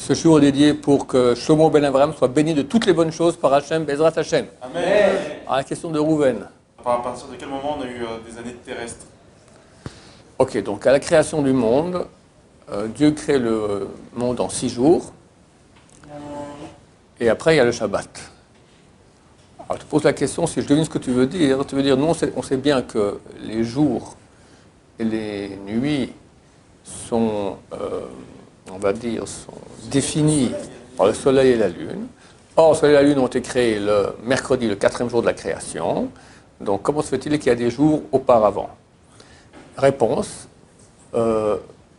Ce jour est dédié pour que Shlomo ben Avraham soit béni de toutes les bonnes choses par Hachem, Bezrat Hachem. Amen. À la question de Rouven. À partir de quel moment on a eu des années terrestres? Ok, donc à la création du monde, Dieu crée le monde en 6 jours. Et après, il y a le Shabbat. Alors, je te pose la question, si je devine ce que tu veux dire, nous, on sait bien que les jours et les nuits sont, on va dire, sont définis par le soleil et la lune. Or, le soleil et la lune ont été créés le mercredi, le 4e jour de la création. Donc, comment se fait-il qu'il y a des jours auparavant? Réponse,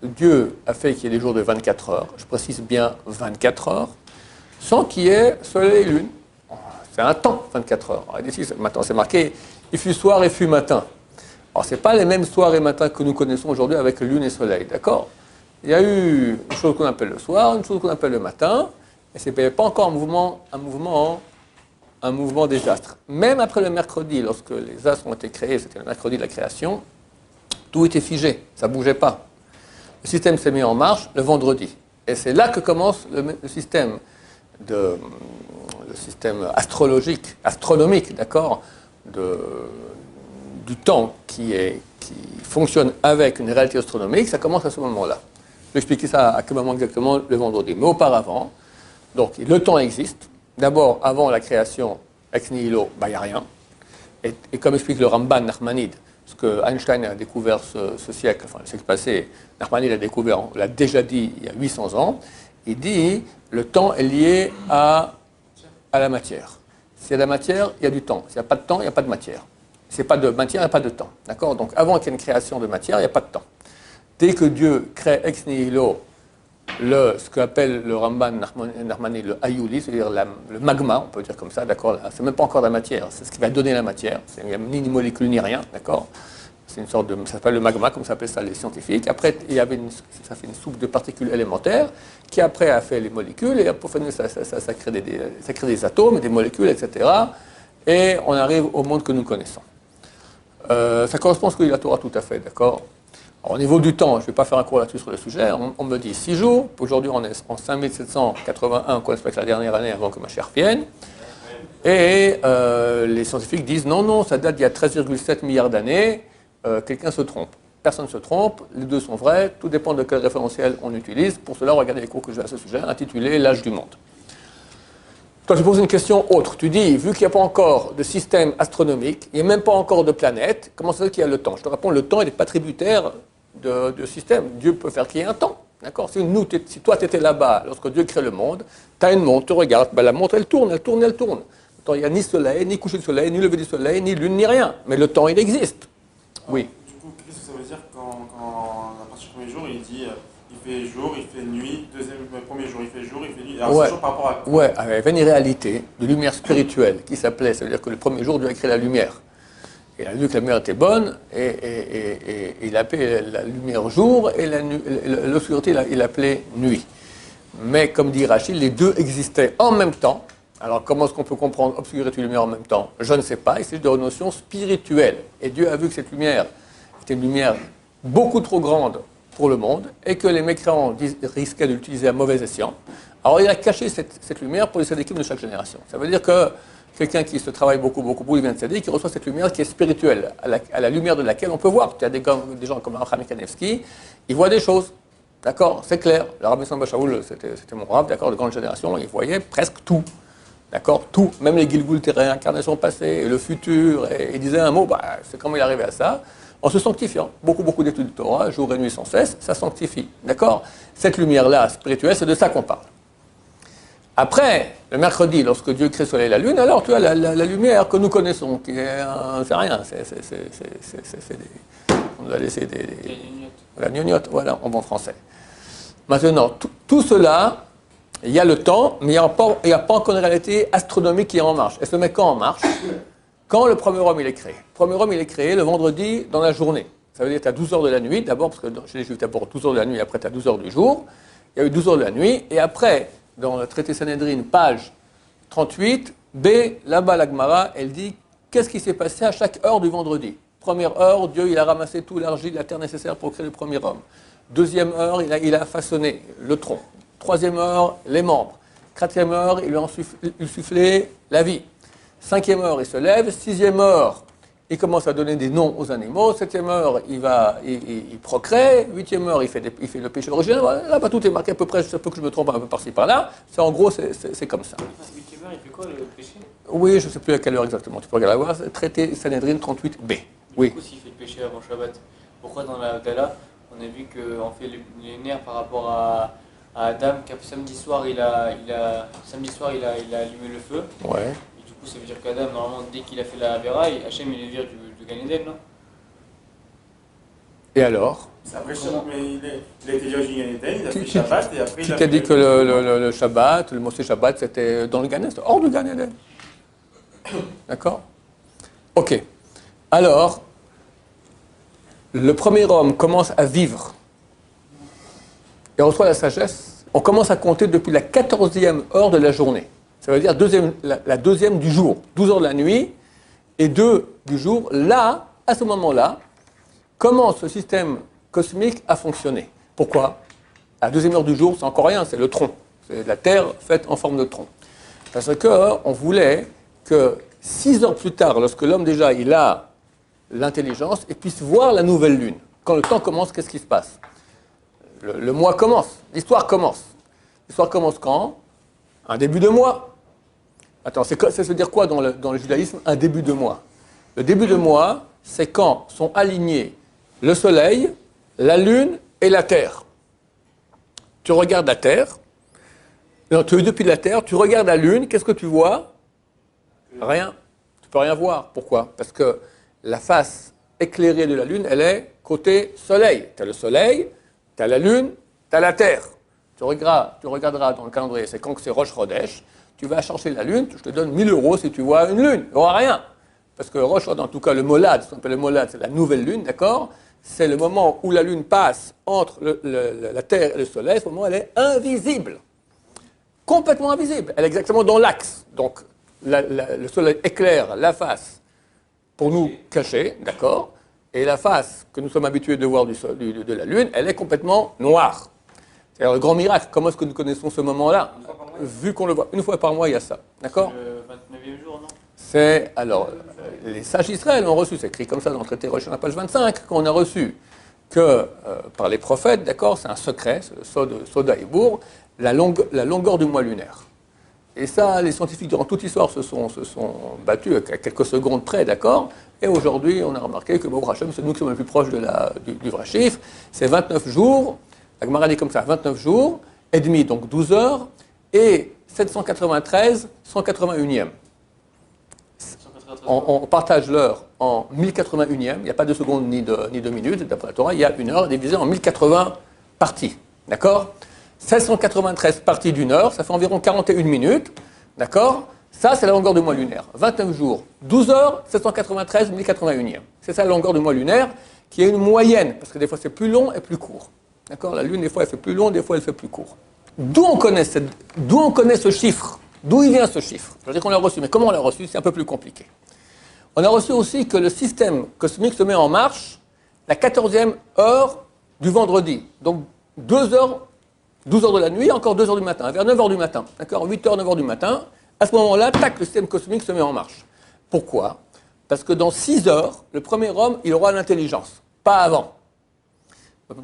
Dieu a fait qu'il y ait des jours de 24 heures, je précise bien 24 heures, sans qu'il y ait soleil et lune. C'est un temps, 24 heures. Alors, ici, maintenant, c'est marqué, il fut soir et fut matin. Alors, ce n'est pas les mêmes soirs et matins que nous connaissons aujourd'hui avec lune et soleil, d'accord? Il y a eu une chose qu'on appelle le soir, une chose qu'on appelle le matin, et ce n'est pas encore un mouvement des astres. Même après le mercredi, lorsque les astres ont été créés, c'était le mercredi de la création, tout était figé, ça ne bougeait pas. Le système s'est mis en marche le vendredi. Et c'est là que commence le système astrologique, astronomique, d'accord, du temps qui fonctionne avec une réalité astronomique, ça commence à ce moment-là. Je vais expliquer ça à quel moment exactement le vendredi. Mais auparavant, donc le temps existe. D'abord, avant la création, ex nihilo, il n'y a rien. Et comme explique le Ramban Nachmanide, ce que Einstein a découvert ce siècle, enfin le siècle passé, Nachmanide l'a déjà dit il y a 800 ans, il dit le temps est lié à la matière. S'il y a de la matière, il y a du temps. S'il n'y a pas de temps, il n'y a pas de matière. S'il n'y a pas de matière, il n'y a pas de temps. D'accord? Donc avant qu'il y ait une création de matière, il n'y a pas de temps. Dès que Dieu crée ex nihilo ce qu'appelle le Ramban Nachmanide le Ayuli, c'est-à-dire le magma, on peut dire comme ça, d'accord? C'est même pas encore de la matière, c'est ce qui va donner la matière. Il n'y a ni molécule ni rien, d'accord? C'est une sorte de, ça s'appelle le magma, comme ça s'appelle ça les scientifiques. Après, ça fait une soupe de particules élémentaires qui après a fait les molécules et pour finir, ça crée des atomes, des molécules, etc. Et on arrive au monde que nous connaissons. Ça correspond à ce que dit la Torah tout à fait, d'accord? Alors, au niveau du temps, je ne vais pas faire un cours là-dessus sur le sujet. On me dit 6 jours. Aujourd'hui, on est en 5781, qu'on respecte la dernière année avant que ma chère vienne. Et les scientifiques disent non, ça date d'il y a 13,7 milliards d'années. Quelqu'un se trompe. Personne ne se trompe, les deux sont vrais, tout dépend de quel référentiel on utilise. Pour cela, regardez les cours que j'ai à ce sujet, intitulé L'âge du monde. Toi, je pose une question autre. Tu dis, vu qu'il n'y a pas encore de système astronomique, il n'y a même pas encore de planète, comment ça se fait qu'il y a le temps? Je te réponds, le temps n'est pas tributaire de système. Dieu peut faire qu'il y ait un temps. D'accord? Si toi, tu étais là-bas, lorsque Dieu crée le monde, tu as une montre, tu regardes, la montre, elle tourne. Attends, il n'y a ni soleil, ni coucher du soleil, ni lever du soleil, ni lune, ni rien. Mais le temps, il existe. Oui. Du coup, qu'est-ce que ça veut dire quand à partir du premier jour, il dit il fait jour, il fait nuit, premier jour, il fait jour, il fait nuit. Alors, c'est jour par rapport à quoi? Ouais, il y avait une réalité de lumière spirituelle qui s'appelait, ça veut dire que le premier jour, Dieu a créé la lumière. Il a vu que la lumière était bonne, et il appelait la lumière jour, et l'obscurité, il l'appelait nuit. Mais comme dit Rachid, les deux existaient en même temps. Alors comment est-ce qu'on peut comprendre obscurité et lumière en même temps? Je ne sais pas, il s'agit de notions spirituelles. Et Dieu a vu que cette lumière était une lumière beaucoup trop grande pour le monde, et que les mécréants risquaient de l'utiliser à mauvais escient. Alors il a caché cette lumière pour les tzadikim de chaque génération. Ça veut dire que quelqu'un qui se travaille beaucoup, il vient de tzaddik, qui reçoit cette lumière qui est spirituelle, à la lumière de laquelle on peut voir. Il y a des gens comme Abraham Kanevski, ils voient des choses. D'accord? C'est clair. Le Rabbi Samba Shaul, c'était mon rave, d'accord, de grande génération, il voyait presque tout. D'accord? Tout. Même les Gilgul, les réincarnations passées, et le futur, et il disait un mot, c'est comment il est arrivé à ça? En se sanctifiant. Beaucoup d'études de Torah, jour et nuit sans cesse, ça sanctifie. D'accord? Cette lumière-là, spirituelle, c'est de ça qu'on parle. Après, le mercredi, lorsque Dieu crée le soleil et la lune, alors tu as la lumière que nous connaissons, qui est, c'est rien, on nous a laissé la gnognotte, voilà, en bon français. Maintenant, tout cela, il y a le temps, mais il n'y a pas encore une réalité astronomique qui est en marche. Elle se met quand en marche? Quand le premier homme il est créé. Le premier homme il est créé le vendredi dans la journée. Ça veut dire que tu as 12 heures de la nuit, d'abord, parce que chez les Juifs, tu as d'abord 12 heures de la nuit, après tu as 12 heures du jour. Il y a eu 12 heures de la nuit, et après, dans le traité Sanhedrin, page 38, B, là-bas, la Gemara, elle dit qu'est-ce qui s'est passé à chaque heure du vendredi. Première heure, Dieu il a ramassé tout l'argile, la terre nécessaire pour créer le premier homme. Deuxième heure, il a façonné le tronc. Troisième heure, les membres. Quatrième heure, il lui soufflait la vie. Cinquième heure, il se lève. Sixième heure, il commence à donner des noms aux animaux. Septième heure, il procrée. Huitième heure, il fait le péché originel. Là, tout est marqué à peu près, je sais pas que je me trompe un peu par-ci, par-là. En gros, c'est comme ça. Huitième heure, il fait quoi, le péché? Oui, je ne sais plus à quelle heure exactement. Tu peux regarder voir. Traité Sanhedrin 38b. Oui. Du coup, s'il fait le péché avant Shabbat, pourquoi dans la Gala, on a vu qu'on fait les nerfs par rapport à Adam, qui samedi soir, il a allumé le feu. Ouais. Et du coup, ça veut dire qu'Adam, normalement, dès qu'il a fait la Avera, Hachem, il est viré du Gan Eden, non? Et alors? Après, mais il a été viré du Gan Eden, il a fait Shabbat, et après il a fait... Tu t'es dit que le Shabbat, le Moshe Shabbat, c'était dans le Gan Eden, hors du Gan Eden. D'accord? Ok. Alors, le premier homme commence à vivre et reçoit la sagesse. On commence à compter depuis la 14e heure de la journée. Ça veut dire la deuxième du jour, 12 heures de la nuit et 2 du jour. Là, à ce moment-là, commence le système cosmique à fonctionner. Pourquoi? La deuxième heure du jour, c'est encore rien, c'est le tronc. C'est la Terre faite en forme de tronc. Parce qu'on voulait que 6 heures plus tard, lorsque l'homme déjà il a l'intelligence, il puisse voir la nouvelle lune. Quand le temps commence, qu'est-ce qui se passe? Le mois commence, l'histoire commence. L'histoire commence quand? Un début de mois. Attends, ça veut dire quoi dans le judaïsme, un début de mois? Le début de mois, c'est quand sont alignés le soleil, la lune et la terre. Tu regardes la terre, non, tu es depuis la terre, tu regardes la lune, qu'est-ce que tu vois? Rien. Tu peux rien voir. Pourquoi? Parce que la face éclairée de la lune, elle est côté soleil. Tu as le soleil, tu as la lune, tu as la terre. Tu regarderas dans le calendrier, c'est quand c'est Rosh Chodesh, tu vas chercher la lune, je te donne 1 000 € si tu vois une lune. Il n'y aura rien. Parce que Rosh Chodesh, en tout cas le Molad, ce qu'on appelle le Molad, c'est la nouvelle lune, d'accord? C'est le moment où la lune passe entre la terre et le soleil, ce moment elle est invisible. Complètement invisible. Elle est exactement dans l'axe. Donc, le soleil éclaire la face pour nous cacher, d'accord? Et la face que nous sommes habitués de voir de la Lune, elle est complètement noire. C'est le grand miracle. Comment est-ce que nous connaissons ce moment-là? Vu qu'on le voit. Une fois par mois, il y a ça. D'accord? Le 29e jour, non? C'est, alors, les sages d'Israël ont reçu, c'est écrit comme ça dans le traité Rosh Hashanah, page 25, qu'on a reçu que par les prophètes, d'accord, c'est un secret, c'est le Soda Ibour, la longueur du mois lunaire. Et ça, les scientifiques, durant toute l'histoire, se sont battus à quelques secondes près, d'accord? Et aujourd'hui, on a remarqué que Baruch Hashem, c'est nous qui sommes les plus proches du vrai chiffre. C'est 29 jours, la Gemara dit comme ça, 29 jours, et demi, donc 12 heures, et 793, 181e. On partage l'heure en 1081e, il n'y a pas de secondes ni de minutes, d'après la Torah, il y a une heure divisée en 1080 parties, d'accord? 793 parties d'une heure, ça fait environ 41 minutes, d'accord? Ça, c'est la longueur du mois lunaire. 29 jours, 12 heures, 793, 1081e. C'est ça la longueur du mois lunaire, qui est une moyenne, parce que des fois c'est plus long et plus court. D'accord? La Lune, des fois, elle fait plus long, des fois, elle fait plus court. D'où on connaît ce chiffre? D'où il vient ce chiffre? Je veux dire qu'on l'a reçu, mais comment on l'a reçu? C'est un peu plus compliqué. On a reçu aussi que le système cosmique se met en marche la 14e heure du vendredi. Donc 12 heures de la nuit, encore 2 heures du matin, vers 9 heures du matin. D'accord? 8 heures, 9 heures du matin. À ce moment-là, tac, le système cosmique se met en marche. Pourquoi? Parce que dans 6 heures, le premier homme, il aura l'intelligence. Pas avant.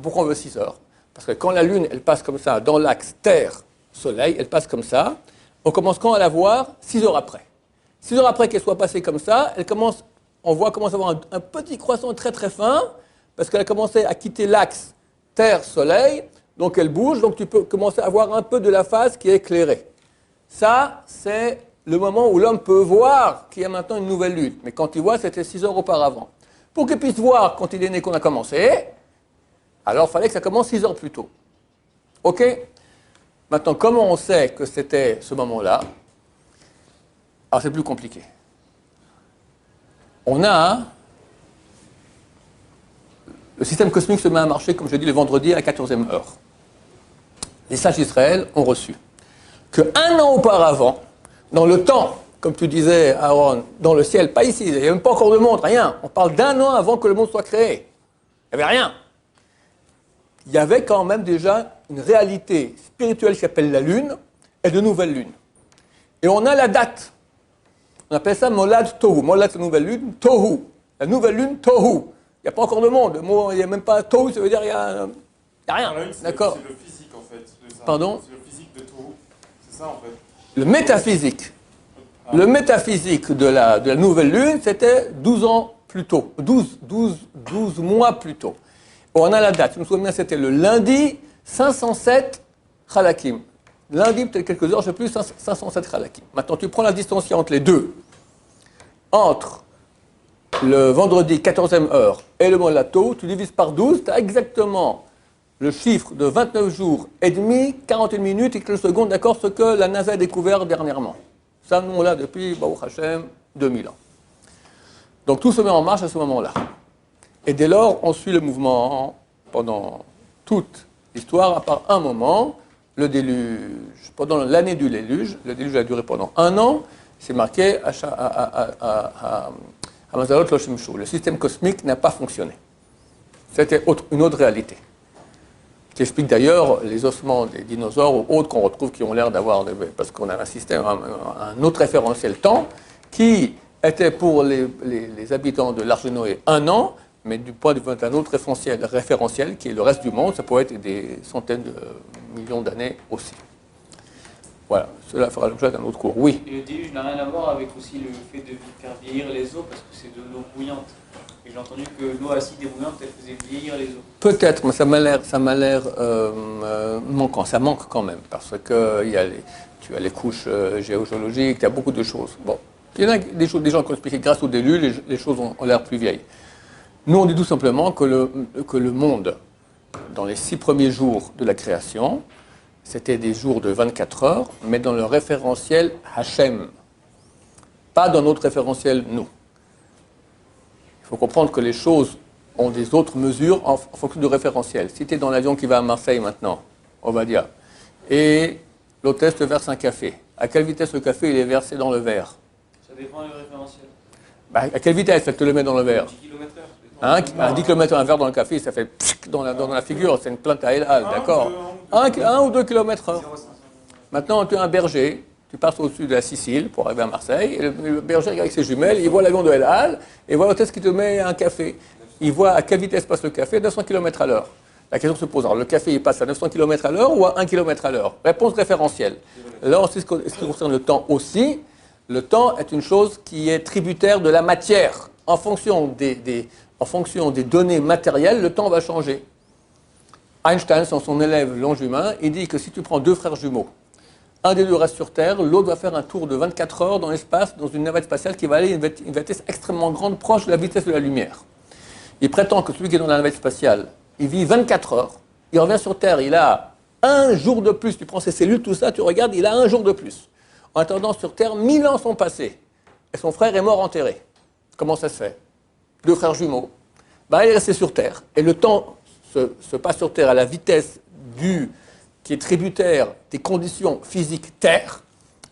Pourquoi on veut 6 heures? Parce que quand la Lune, elle passe comme ça, dans l'axe Terre-Soleil, elle passe comme ça, on commence quand à la voir? 6 heures après. 6 heures après qu'elle soit passée comme ça, on voit commence à avoir un petit croissant très très fin, parce qu'elle a commencé à quitter l'axe Terre-Soleil, donc elle bouge, donc tu peux commencer à voir un peu de la face qui est éclairée. Ça, c'est le moment où l'homme peut voir qu'il y a maintenant une nouvelle lune. Mais quand il voit, c'était 6 heures auparavant. Pour qu'il puisse voir quand il est né qu'on a commencé, alors il fallait que ça commence 6 heures plus tôt. OK? Maintenant, comment on sait que c'était ce moment-là? Alors c'est plus compliqué. On a... Le système cosmique se met à marcher, comme je dis, le vendredi à la 14e heure. Les sages d'Israël ont reçu qu'un an auparavant, dans le temps, comme tu disais, Aaron, dans le ciel, pas ici, il n'y a même pas encore de monde, rien. On parle d'un an avant que le monde soit créé. Il n'y avait rien. il y avait quand même déjà une réalité spirituelle qui s'appelle la lune et de nouvelles lunes. Et on a la date. On appelle ça Molad Tohu. Molad, c'est la nouvelle lune. Tohu. La nouvelle lune, Tohu. Il n'y a pas encore de monde. Il n'y a même pas Tohu, ça veut dire qu'il n'y a rien. D'accord. C'est le physique, en fait. De ça. Pardon? C'est le physique de Tohu. C'est ça, en fait. Le métaphysique. Le métaphysique de la nouvelle lune, c'était 12 ans plus tôt. 12 mois plus tôt. On a la date. Je me souviens, c'était le lundi 507 Khalakim. Lundi, peut-être quelques heures, je ne sais plus, 507 Khalakim. Maintenant, tu prends la distance entre les deux. Entre le vendredi 14e heure et le Molato, tu divises par 12, tu as exactement le chiffre de 29 jours et demi, 41 minutes et quelques secondes, d'accord, ce que la NASA a découvert dernièrement. Ça, nous, on l'a depuis, Baruch Hashem, 2000 ans. Donc tout se met en marche à ce moment-là. Et dès lors, on suit le mouvement pendant toute l'histoire, à part un moment, le déluge. Pendant l'année du déluge, le déluge a duré pendant 1 an, c'est marqué à Mazalot Loshimshu. Le système cosmique n'a pas fonctionné. C'était une autre réalité. Qui explique d'ailleurs les ossements des dinosaures ou autres qu'on retrouve qui ont l'air d'avoir, parce qu'on a un système, un autre référentiel temps, qui était pour les habitants de l'Arche de Noé 1 an, mais du point de vue d'un autre référentiel, qui est le reste du monde, ça pourrait être des centaines de millions d'années aussi. Voilà, cela fera l'objet d'un autre cours. Oui. Et le déluge n'a rien à voir avec aussi le fait de faire vieillir les eaux, parce que c'est de l'eau bouillante. Et j'ai entendu que l'eau acide et bouillante, elle faisait vieillir les eaux. Peut-être, mais ça m'a l'air manquant. Ça manque quand même, parce que tu as les couches géologiques, tu as beaucoup de choses. Bon, il y en a des gens qui ont expliqué que grâce au déluge, les choses ont l'air plus vieilles. Nous, on dit tout simplement que le monde, dans les 6 premiers jours de la création, c'était des jours de 24 heures, mais dans le référentiel Hachem, pas dans notre référentiel nous. Il faut comprendre que les choses ont des autres mesures en fonction du référentiel. Si tu es dans l'avion qui va à Marseille maintenant, on va dire, et l'hôtesse te verse un café, à quelle vitesse le café il est versé dans le verre? Ça dépend du référentiel. À quelle vitesse elle te le met dans le verre? 10 km/h. À 10 km un verre dans le café, ça fait dans la figure, c'est une plainte à El Al, d'accord? 1 ou 2 km/h. Maintenant, tu es un berger, tu passes au-dessus de la Sicile pour arriver à Marseille, et le berger avec ses jumelles, il voit l'avion de El Al, et voit l'hôtesse qui te met un café. Il voit à quelle vitesse passe le café, 900 km à l'heure. La question se pose, alors le café, il passe à 900 km à l'heure ou à 1 km à l'heure? Réponse référentielle. Là, en ce qui concerne le temps aussi, le temps est une chose qui est tributaire de la matière. En fonction des données matérielles, le temps va changer. Einstein, son élève Langevin, il dit que si tu prends 2 frères jumeaux, un des 2 reste sur Terre, l'autre va faire un tour de 24 heures dans l'espace, dans une navette spatiale qui va aller à une vitesse extrêmement grande, proche de la vitesse de la lumière. Il prétend que celui qui est dans la navette spatiale, il vit 24 heures, il revient sur Terre, il a 1 jour de plus, tu prends ses cellules, tout ça, tu regardes, il a 1 jour de plus. En attendant, sur Terre, 1000 ans sont passés, et son frère est mort enterré. Comment ça se fait? 2 frères jumeaux. Il est resté sur Terre, et le temps se passe sur Terre à la vitesse qui est tributaire des conditions physiques Terre,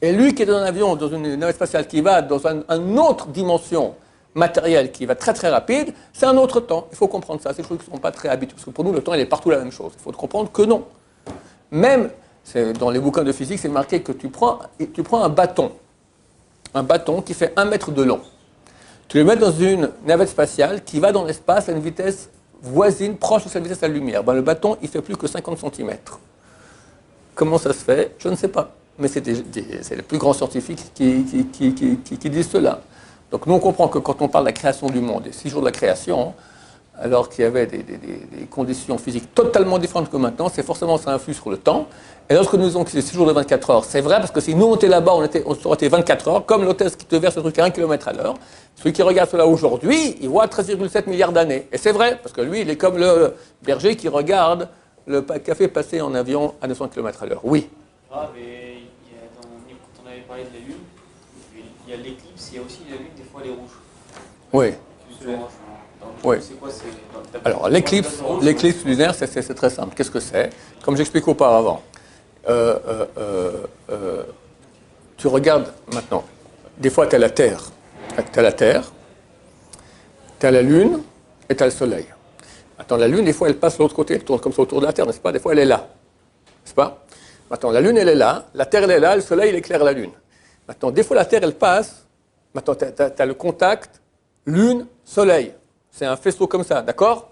et lui qui est dans un avion, dans une navette spatiale qui va dans une autre dimension matérielle qui va très très rapide, c'est un autre temps. Il faut comprendre ça. C'est des choses qui ne sont pas très habituelles, parce que pour nous, le temps, il est partout la même chose. Il faut comprendre que non. Même, dans les bouquins de physique, c'est marqué que tu prends un bâton qui fait 1 mètre de long. Tu le mets dans une navette spatiale qui va dans l'espace à une vitesse voisine, proche de sa vitesse de la lumière. Le bâton, il fait plus que 50 cm. Comment ça se fait? Je ne sais pas. Mais c'est les plus grands scientifiques qui disent cela. Donc nous, on comprend que quand on parle de la création du monde, des 6 jours de la création, alors qu'il y avait des conditions physiques totalement différentes que maintenant, c'est forcément ça influe sur le temps. Et lorsque nous disons que c'est 6 jours de 24 heures, c'est vrai parce que si nous on était là-bas, on aurait été 24 heures, comme l'hôtesse qui te verse le truc à 1 km à l'heure. Celui qui regarde cela aujourd'hui, il voit 13,7 milliards d'années. Et c'est vrai, parce que lui, il est comme le berger qui regarde le café passer en avion à 900 km à l'heure. Oui. Ah, mais quand on avait parlé de la Lune, il y a l'éclipse, il y a aussi la Lune, des fois elle est rouge. Oui. Oui. C'est quoi, alors, l'éclipse lunaire, c'est très simple. Qu'est-ce que c'est? Comme j'expliquais auparavant, tu regardes maintenant. Des fois, tu as la Terre. Tu as la Terre, tu as la Lune et tu as le Soleil. Attends, la Lune, des fois, elle passe de l'autre côté, elle tourne comme ça autour de la Terre, n'est-ce pas? Des fois, elle est là, n'est-ce pas? Maintenant, la Lune, elle est là, la Terre, elle est là, le Soleil, il éclaire la Lune. Maintenant, des fois, la Terre, elle passe. Maintenant, tu as le contact Lune-Soleil. C'est un faisceau comme ça, d'accord?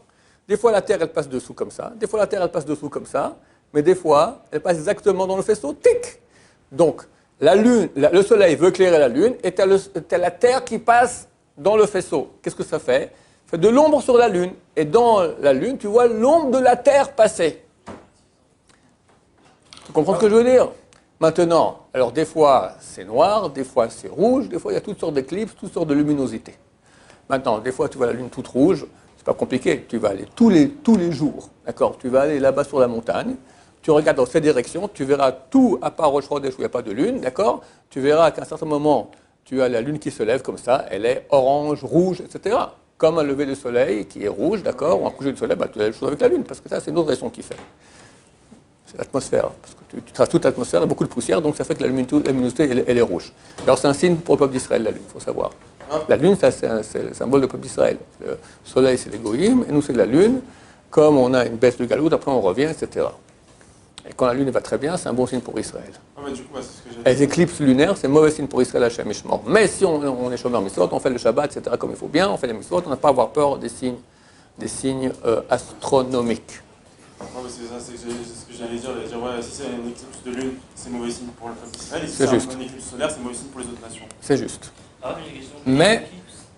Des fois, la Terre, elle passe dessous comme ça. Des fois, la Terre, elle passe dessous comme ça. Mais des fois, elle passe exactement dans le faisceau, tic! Donc, la Lune, le Soleil veut éclairer la Lune et tu as la Terre qui passe dans le faisceau. Qu'est-ce que ça fait? Ça fait de l'ombre sur la Lune. Et dans la Lune, tu vois l'ombre de la Terre passer. Tu comprends ce que je veux dire? Maintenant, alors des fois c'est noir, des fois c'est rouge, des fois il y a toutes sortes d'éclipses, toutes sortes de luminosités. Maintenant, des fois tu vois la Lune toute rouge, c'est pas compliqué, tu vas aller tous les jours, d'accord? Tu vas aller là-bas sur la montagne, tu regardes dans cette direction, tu verras tout à part Roche-Rodèche où il n'y a pas de Lune, d'accord? Tu verras qu'à un certain moment, tu as la Lune qui se lève comme ça, elle est orange, rouge, etc. Comme un lever de soleil qui est rouge, d'accord? Ou un coucher de soleil, bah, tu as la même chose avec la Lune, parce que ça c'est une autre raison qui fait. C'est l'atmosphère, parce que tu traces toute l'atmosphère, il y a beaucoup de poussière, donc ça fait que la luminosité, elle est rouge. Alors c'est un signe pour le peuple d'Israël, la Lune, il faut savoir. La Lune, ça, c'est le symbole du peuple d'Israël. Le Soleil, c'est les Goïm, et nous, c'est la Lune. Comme on a une baisse du galout, après on revient, etc. Et quand la Lune va très bien, c'est un bon signe pour Israël. Du coup, c'est ce que les éclipses lunaires, c'est un mauvais signe pour Israël, Hachem Ishmor. Mais si on est chômeur mitzvot, on fait le Shabbat, etc., comme il faut bien, on fait les mitzvot, on n'a pas à avoir peur des signes astronomiques. Non, mais c'est ça, c'est ce que j'allais dire. J'allais dire, ouais, si c'est une éclipse de lune, c'est mauvais signe pour le peuple d'Israël. Et si c'est une éclipse solaire, c'est mauvais signe pour les autres nations. C'est juste. Mais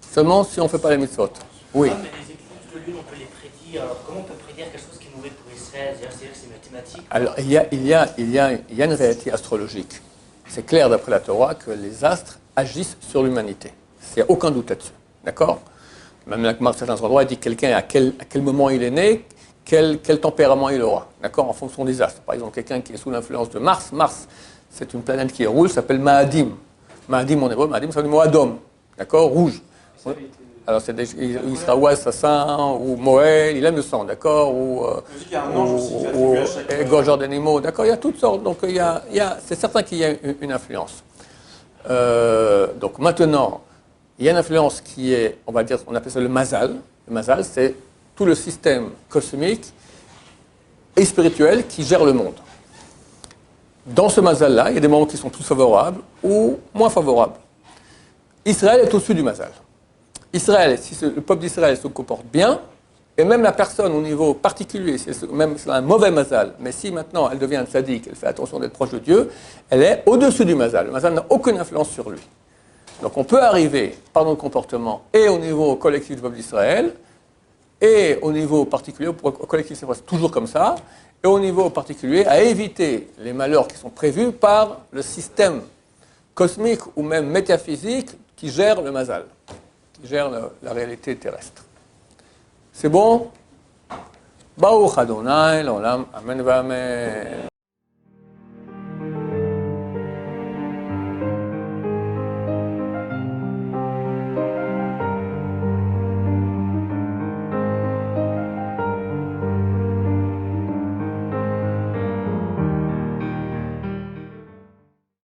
seulement si on ne fait pas les mitzvot. Oui. Mais les éclipses de lune, on peut les prédire. Alors, comment on peut prédire quelque chose qui est mauvais pour Israël? C'est-à-dire que c'est mathématique. Alors, il y a une réalité astrologique. C'est clair d'après la Torah que les astres agissent sur l'humanité. Il n'y a aucun doute là-dessus. D'accord? Même la Gemara, à certains endroits, dit quelqu'un à quel moment il est né, quel tempérament il aura, d'accord, en fonction des astres. Par exemple, quelqu'un qui est sous l'influence de Mars, Mars, c'est une planète qui est rouge, s'appelle Ma'adim. Ma'adim en hébreu, Ma'adim, c'est le mot Adom, d'accord, rouge. Alors, il sera ou assassin, ou Moël, il aime le sang, d'accord, ou égorgeur d'animaux, d'accord, il y a toutes sortes, donc c'est certain qu'il y a une influence. Donc maintenant, il y a une influence qui est, on va dire, on appelle ça le mazal. Le mazal, c'est tout le système cosmique et spirituel qui gère le monde. Dans ce mazal-là, il y a des moments qui sont plus favorables ou moins favorables. Israël est au-dessus du mazal. Israël, si le peuple d'Israël se comporte bien, et même la personne au niveau particulier, même si elle a un mauvais mazal, mais si maintenant elle devient un tzaddik, elle fait attention d'être proche de Dieu, elle est au-dessus du mazal. Le mazal n'a aucune influence sur lui. Donc on peut arriver par notre comportement et au niveau collectif du peuple d'Israël, et au niveau particulier, au collectif c'est toujours comme ça, et au niveau particulier, à éviter les malheurs qui sont prévus par le système cosmique ou même métaphysique qui gère le mazal, qui gère la réalité terrestre. C'est bon? Baruch Adonai, l'olam, amen v'amen.